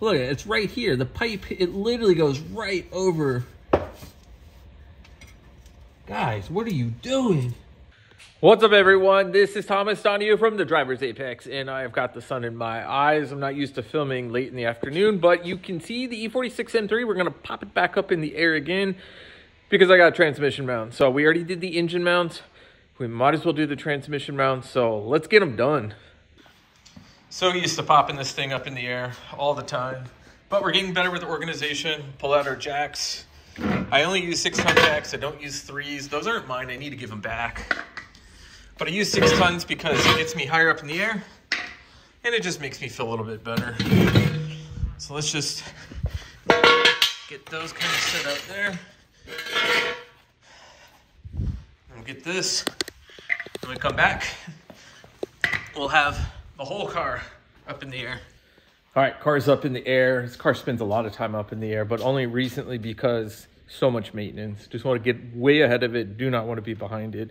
Look at it, it's right here. The pipe, it literally goes right over. Guys, what are you doing? What's up, everyone? This is Thomas Donahue from the Driver's Apex, and I've got the sun in my eyes. I'm not used to filming late in the afternoon, but you can see the E46 M3. We're gonna pop it back up in the air again because I got transmission mounts. So we already did the engine mounts. We might as well do the transmission mounts, so let's get them done. So used to popping this thing up in the air all the time, but we're getting better with organization. Pull out our jacks. I only use 6-ton jacks. I don't use 3s. Those aren't mine. I need to give them back. But I use 6 tons because it gets me higher up in the air, and it just makes me feel a little bit better. So let's just get those kind of set up there. And we'll get this. When we come back, we'll have the whole car up in the air. All right, car's up in the air. This car spends a lot of time up in the air, but only recently because so much maintenance. Just want to get way ahead of it. Do not want to be behind it.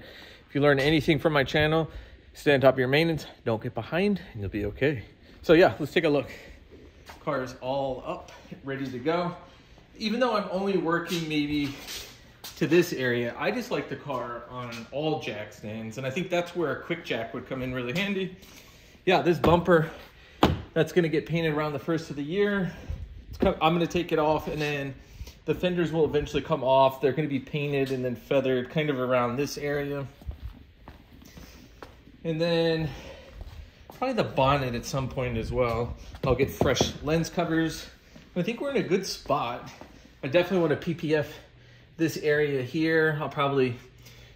If you learn anything from my channel, stay on top of your maintenance, don't get behind, and you'll be okay. So yeah, let's take a look. Car is all up, ready to go. Even though I'm only working maybe to this area, I just like the car on all jack stands, and I think that's where a quick jack would come in really handy. Yeah, this bumper, that's gonna get painted around the first of the year. I'm gonna take it off, and then the fenders will eventually come off. They're gonna be painted and then feathered kind of around this area. And then probably the bonnet at some point as well. I'll get fresh lens covers. I think we're in a good spot. I definitely want to PPF this area here. I'll probably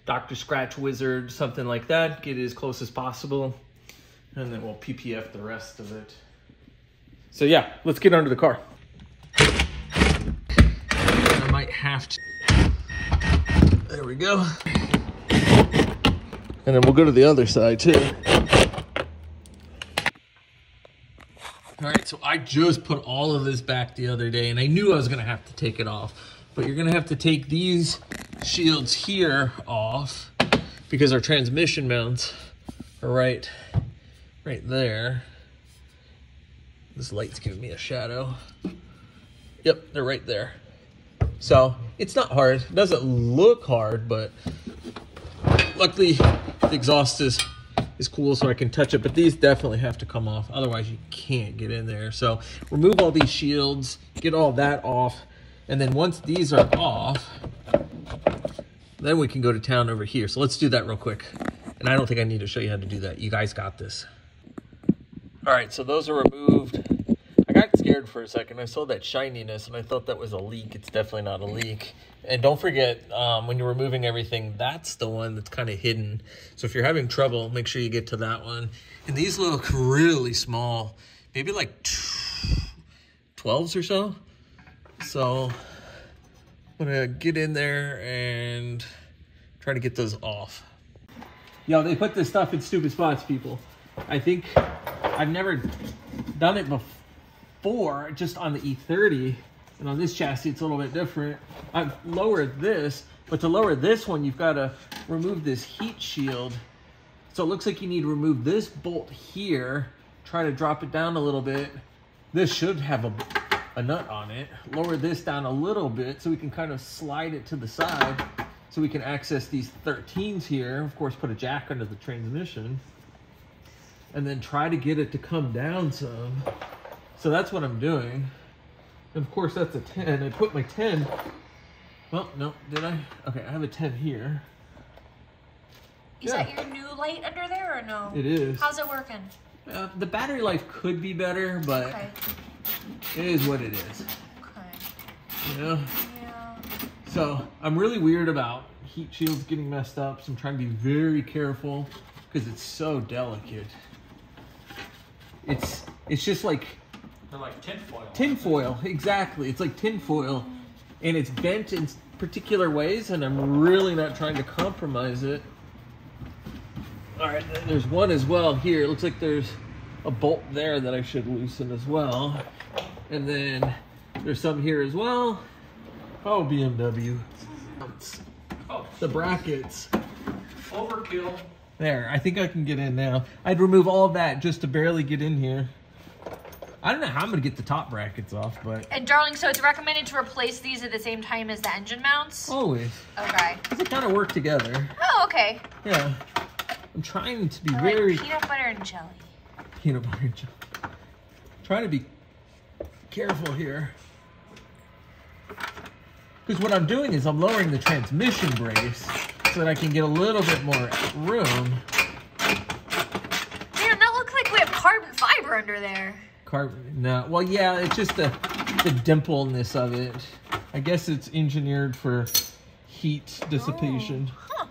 Dr. Scratch Wizard, something like that. Get it as close as possible. And then we'll PPF the rest of it. So yeah, let's get under the car. I might have to. There we go. And then we'll go to the other side too. All right, so I just put all of this back the other day, and I knew I was gonna have to take it off, but you're gonna have to take these shields here off because our transmission mounts are right there. This light's giving me a shadow. Yep, they're right there. So it's not hard. It doesn't look hard, but luckily the exhaust is cool so I can touch it, but these definitely have to come off. Otherwise you can't get in there. So remove all these shields, get all that off. And then once these are off, then we can go to town over here. So let's do that real quick. And I don't think I need to show you how to do that. You guys got this. All right, so those are removed. I got scared for a second. I saw that shininess and I thought that was a leak. It's definitely not a leak. And don't forget, when you're removing everything, that's the one that's kind of hidden. So if you're having trouble, make sure you get to that one. And these look really small, maybe like 12s or so. So I'm gonna get in there and try to get those off. Yo, they put this stuff in stupid spots, people. I think I've never done it before, just on the E30. And on this chassis, it's a little bit different. I've lowered this, but to lower this one, you've got to remove this heat shield. So it looks like you need to remove this bolt here, try to drop it down a little bit. This should have a nut on it. Lower this down a little bit so we can kind of slide it to the side so we can access these 13s here. Of course, put a jack under the transmission. And then try to get it to come down some. So that's what I'm doing. And of course, that's a 10. I put my 10. Well, no, did I? Okay, I have a 10 here. Is that your new light under there or no? It is. How's it working? The battery life could be better, but okay. It is what it is. Okay. You know? Yeah. So I'm really weird about heat shields getting messed up, so I'm trying to be very careful because it's so delicate. It's just like, they're like tinfoil. Tinfoil, exactly. It's like tinfoil, and it's bent in particular ways, and I'm really not trying to compromise it. All right, there's one as well here. It looks like there's a bolt there that I should loosen as well. And then there's some here as well. Oh, BMW. Oh, The brackets. overkill. There, I think I can get in now. I'd remove all of that just to barely get in here. I don't know how I'm gonna get the top brackets off, but. And darling, so it's recommended to replace these at the same time as the engine mounts? Always. Okay. Because they kind of work together. Oh, okay. Yeah. I'm trying to be I very. like peanut butter and jelly. Peanut butter and jelly. Trying to be careful here. Because what I'm doing is I'm lowering the transmission brace so that I can get a little bit more room. Man, that looks like we have carbon fiber under there. No, well, yeah, it's just the dimpleness of it. I guess it's engineered for heat dissipation. Oh, huh.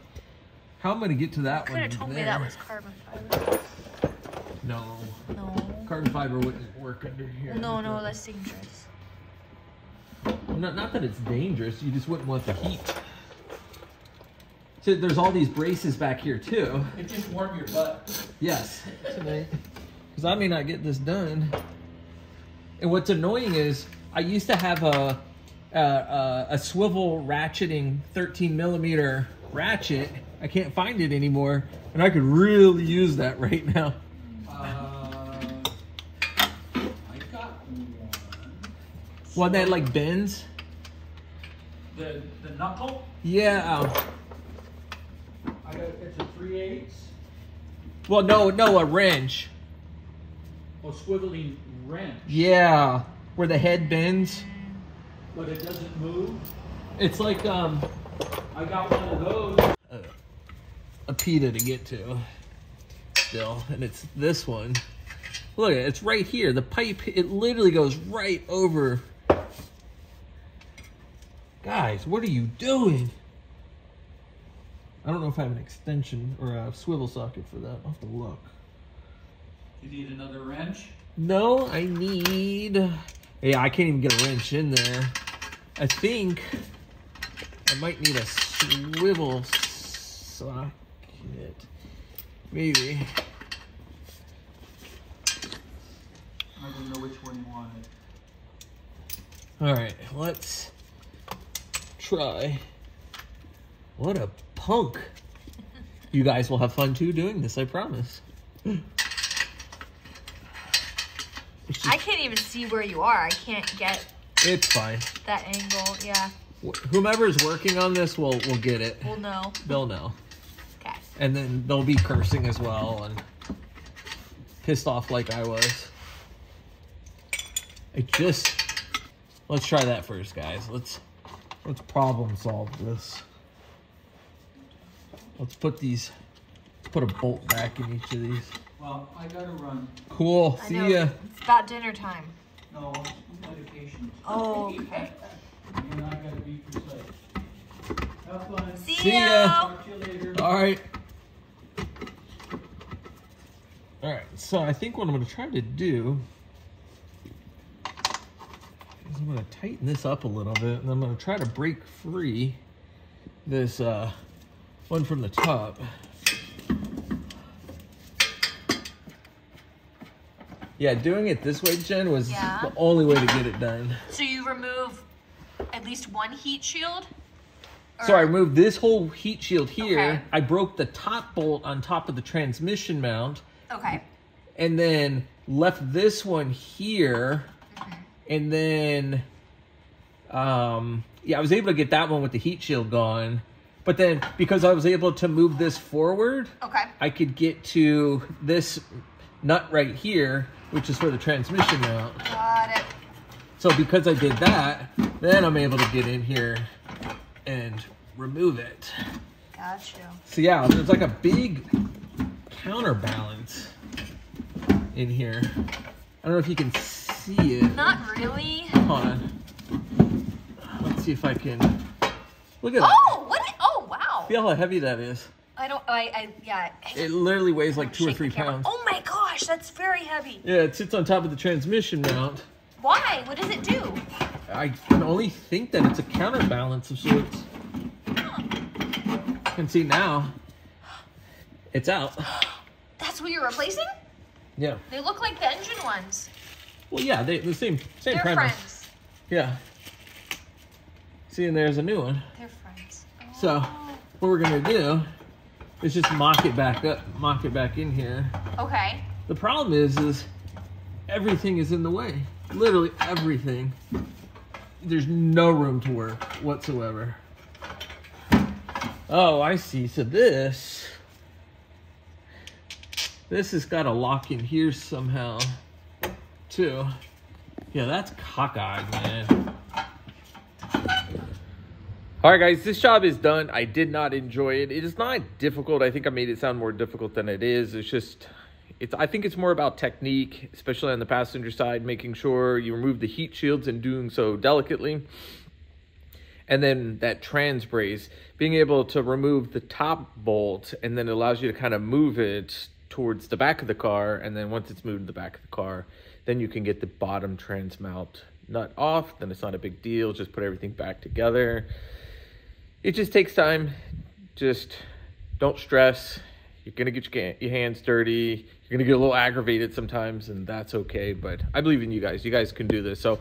How am I going to get to that You one? could have told me that was carbon fiber. No. No. Carbon fiber wouldn't work under here. No, no, that's dangerous. Well, not that it's dangerous, you just wouldn't want the heat. So there's all these braces back here too. It just warm your butt. Yes. Because I may not get this done. And what's annoying is I used to have a swivel ratcheting 13mm ratchet. I can't find it anymore, and I could really use that right now. I got one. One that like bends. The knuckle. Yeah. I got it's a 3/8. Well, no, a wrench. Oh, swiveling wrench. Yeah, where the head bends. But it doesn't move. It's like I got one of those. a pita to get to still, and it's this one. Look, it's right here. The pipe, it literally goes right over. Guys, what are you doing? I don't know if I have an extension or a swivel socket for that. I'll have to look. You need another wrench? No, I need... Yeah, I can't even get a wrench in there. I think I might need a swivel socket. Maybe. I didn't know which one you wanted. Alright, let's try. What a punk. You guys will have fun too doing this, I promise. I can't even see where you are. I can't get It's fine. that angle. Yeah, Whomever's working on this will get it. we'll know. They'll know. Okay. And then they'll be cursing as well and pissed off like I was. Let's try that first, guys. Let's problem solve this. Let's put a bolt back in each of these. Well, I gotta run. Cool. I See know, ya. It's about dinner time. No, medication. Oh, okay. And I gotta be precise. Have fun. See ya. Talk to you later. All right. All right. So I think what I'm going to try to do is I'm going to tighten this up a little bit, and I'm going to try to break free this one from the top. Yeah, doing it this way, Jen, was the only way to get it done. So you remove at least one heat shield? So I removed this whole heat shield here. Okay. I broke the top bolt on top of the transmission mount. Okay. And then left this one here. And then, yeah, I was able to get that one with the heat shield gone. But then, because I was able to move this forward, I could get to this nut right here, which is for the transmission mount. Got it. So because I did that, then I'm able to get in here and remove it. Got you. So yeah, there's like a big counterbalance in here. I don't know if you can see it. Not really. Hold on. Let's see if I can. Look at that. Oh, what? Oh, wow. Feel how heavy that is. Yeah. It literally weighs like 2 or 3 pounds. Oh my gosh, that's very heavy. Yeah, it sits on top of the transmission mount. Why? What does it do? I can only think that it's a counterbalance of sorts. Huh. You can see now. It's out. That's what you're replacing? Yeah. They look like the engine ones. Well, yeah, the same They're premise. friends. Yeah. See, and there's a new one. They're friends. Oh. So, what we're gonna do is just mock it back up, mock it back in here. Okay. The problem is everything is in the way. Literally everything. There's no room to work whatsoever. Oh, I see. So this has got a lock in here somehow, too. Yeah, that's cockeyed, man. All right, guys, this job is done. I did not enjoy it. It is not difficult. I think I made it sound more difficult than it is. It's just, I think it's more about technique, especially on the passenger side, making sure you remove the heat shields and doing so delicately. And then that trans brace, being able to remove the top bolt, and then it allows you to kind of move it towards the back of the car. And then once it's moved to the back of the car, then you can get the bottom trans mount nut off. Then it's not a big deal. Just put everything back together. It just takes time. Just don't stress. You're going to get your hands dirty. You're going to get a little aggravated sometimes, and that's okay. But I believe in you guys. You guys can do this. So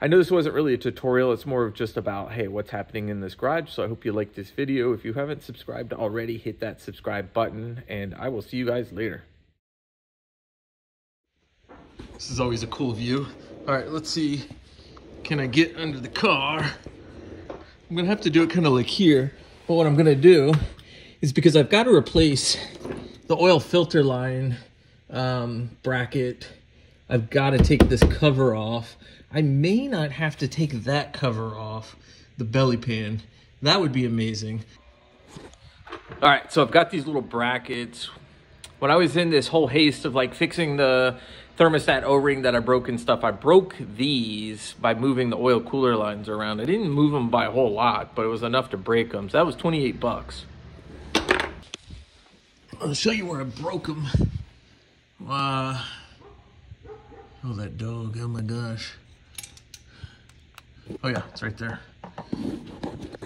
I know this wasn't really a tutorial. It's more of just about, hey, what's happening in this garage. So I hope you liked this video. If you haven't subscribed already, hit that subscribe button, and I will see you guys later. This is always a cool view. All right, let's see. Can I get under the car? I'm gonna have to do it kind of like here, but what I'm gonna do is, because I've got to replace the oil filter line bracket, I've got to take this cover off. I may not have to take that cover off, the belly pan. That would be amazing. All right, so I've got these little brackets. When I was in this whole haste of like fixing the thermostat O-ring that I broke and stuff, I broke these by moving the oil cooler lines around. I didn't move them by a whole lot, but it was enough to break them. So that was 28 bucks. I'll show you where I broke them. Oh, that dog, oh my gosh. Oh yeah, it's right there.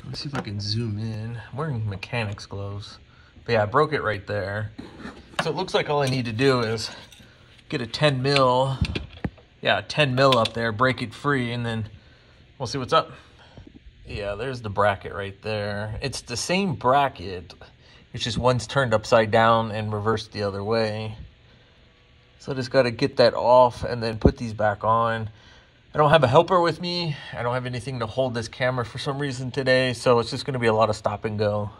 Let's see if I can zoom in. I'm wearing mechanics gloves. But yeah, I broke it right there. So it looks like all I need to do is get a 10 mil, yeah, 10 mil up there, break it free, and then we'll see what's up. Yeah, there's the bracket right there. It's the same bracket, it's just one's turned upside down and reversed the other way. So I just got to get that off and then put these back on. I don't have a helper with me. I don't have anything to hold this camera for some reason today, so it's just going to be a lot of stop and go.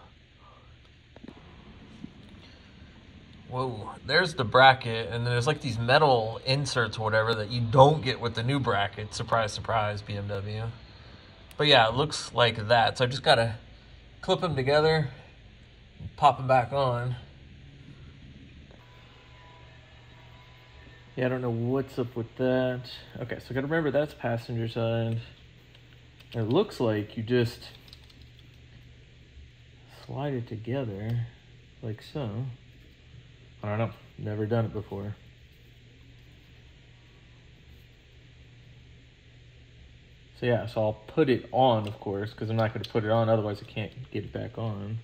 Whoa, there's the bracket, and there's like these metal inserts or whatever that you don't get with the new bracket. Surprise, surprise, BMW. But yeah, it looks like that. So I just gotta clip them together, pop them back on. Yeah, I don't know what's up with that. Okay, so I gotta remember that's passenger side. And it looks like you just slide it together like so. I don't know, never done it before. So yeah, so I'll put it on, of course, because I'm not going to put it on, otherwise I can't get it back on.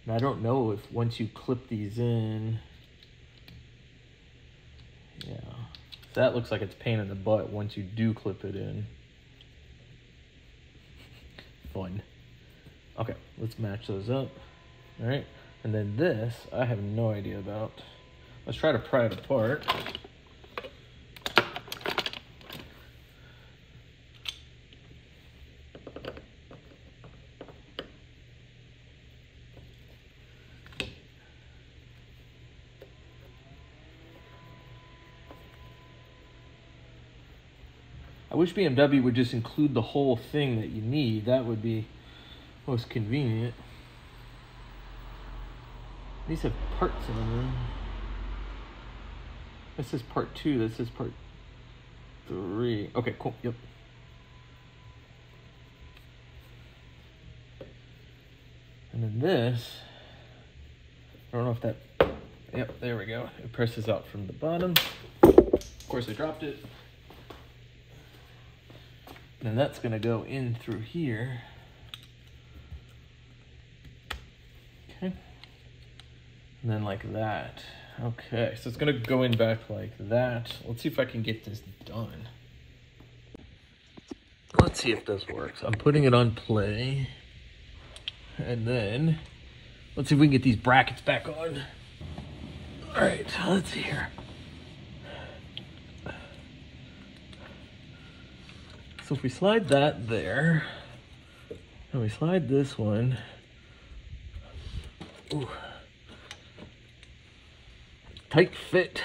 And I don't know if once you clip these in, yeah, so that looks like it's a pain in the butt once you do clip it in. Fun. Okay, let's match those up. All right. And then this, I have no idea about. Let's try to pry it apart. I wish BMW would just include the whole thing that you need. That would be most convenient. These have parts in them. This is part 2. This is part 3. Okay, cool. Yep. And then this, I don't know if that, yep, there we go. It presses out from the bottom. Of course, I dropped it. And then that's gonna go in through here. Okay. And then like that. Okay, so it's gonna go in back like that. Let's see if I can get this done. Let's see if this works. I'm putting it on play. And then, let's see if we can get these brackets back on. All right, let's see here. So if we slide that there, and we slide this one, ooh, tight fit,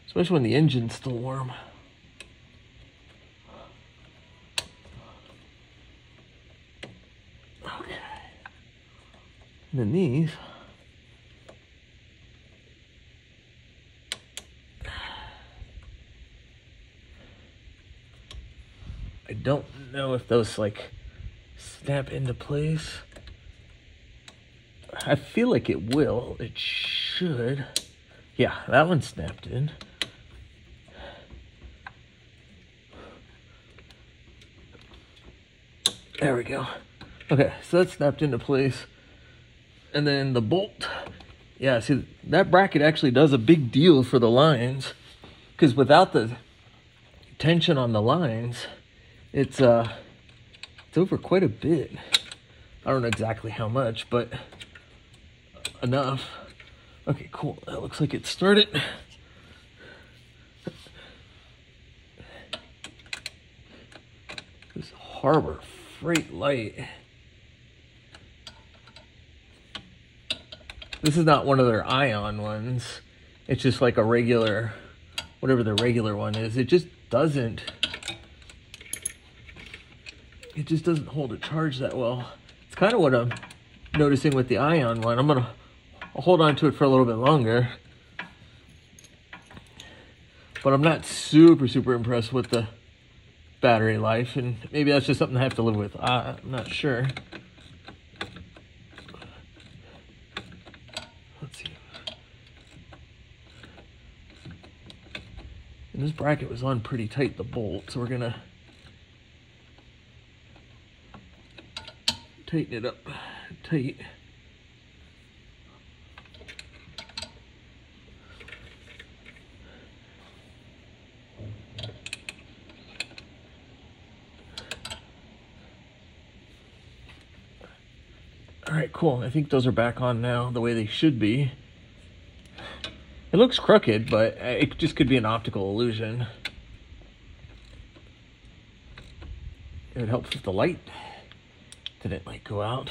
especially when the engine's still warm. Okay. And then these, I don't know if those like snap into place. I feel like it will. It should. Yeah, that one snapped in. There we go. Okay, so that snapped into place. And then the bolt. Yeah, see, that bracket actually does a big deal for the lines, because without the tension on the lines, it's over quite a bit. I don't know exactly how much, but enough. Okay, cool. That looks like it started. This Harbor Freight light. This is not one of their ion ones. It's just like a regular, whatever the regular one is. It just doesn't hold a charge that well. It's kind of what I'm noticing with the ion one. I'll hold on to it for a little bit longer. But I'm not super impressed with the battery life, and maybe that's just something I have to live with. I'm not sure. Let's see. And this bracket was on pretty tight, the bolt, so we're gonna tighten it up tight. All right, cool. I think those are back on now the way they should be. It looks crooked, but it just could be an optical illusion. It would help if the light didn't like go out.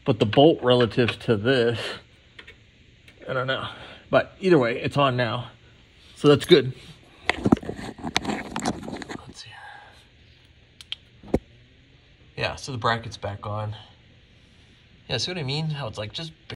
But the bolt relative to this, I don't know. But either way, it's on now. So that's good. Let's see. Yeah, so the bracket's back on. Yeah, see what I mean? How it's like just